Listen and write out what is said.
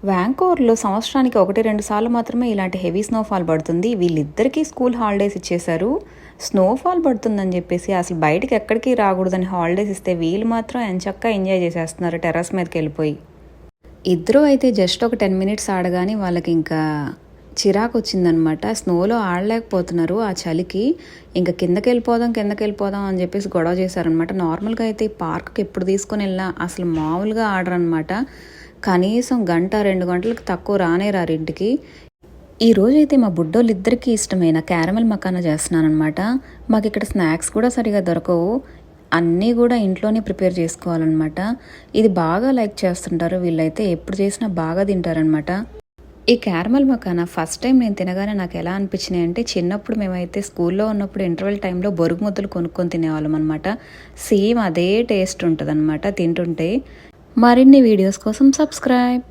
వ్యాంకోవర్లో సంవత్సరానికి 1-2 సార్లు మాత్రమే ఇలాంటి హెవీ స్నోఫాల్ పడుతుంది. వీళ్ళిద్దరికీ స్కూల్ హాలిడేస్ ఇచ్చేశారు. స్నోఫాల్ పడుతుందని చెప్పేసి అసలు బయటకి ఎక్కడికి రాకూడదని హాలిడేస్ ఇస్తే వీళ్ళు మాత్రం ఎంచక్కా ఎంజాయ్ చేసేస్తున్నారు టెర్రస్ మీదకి వెళ్ళిపోయి. ఇద్దరూ అయితే జస్ట్ ఒక 10 మినిట్స్ ఆడగానే వాళ్ళకి ఇంకా చిరాకు వచ్చిందనమాట. స్నోలో ఆడలేకపోతున్నారు ఆ చలికి. ఇంకా కిందకి వెళ్ళిపోదాం అని చెప్పేసి గొడవ చేశారనమాట. నార్మల్గా అయితే ఈ పార్క్కి ఎప్పుడు తీసుకొని వెళ్ళినా అసలు మామూలుగా ఆడరనమాట. కనీసం 1-2 గంటలకు తక్కువ రారు ఇంటికి. ఈరోజైతే మా బుడ్డోళ్ళిద్దరికీ ఇష్టమైన క్యారమెల్ మకానా చేస్తున్నాను అనమాట. మాకు ఇక్కడ స్నాక్స్ కూడా సరిగా దొరకవు, అన్నీ కూడా ఇంట్లోనే ప్రిపేర్ చేసుకోవాలన్నమాట. ఇది బాగా లైక్ చేస్తుంటారు వీళ్ళైతే, ఎప్పుడు చేసినా బాగా తింటారనమాట. ఈ క్యారమెల్ మకానా ఫస్ట్ టైం నేను తినగానే నాకు ఎలా అనిపించినాయి అంటే, చిన్నప్పుడు మేమైతే స్కూల్లో ఉన్నప్పుడు ఇంటర్వెల్ టైంలో బొరుగు ముద్దలు కొనుక్కొని తినేవాళ్ళం అనమాట. సేమ్ అదే టేస్ట్ ఉంటుంది అనమాట తింటుంటే. మరిన్ని వీడియోస్ కోసం సబ్స్క్రైబ్.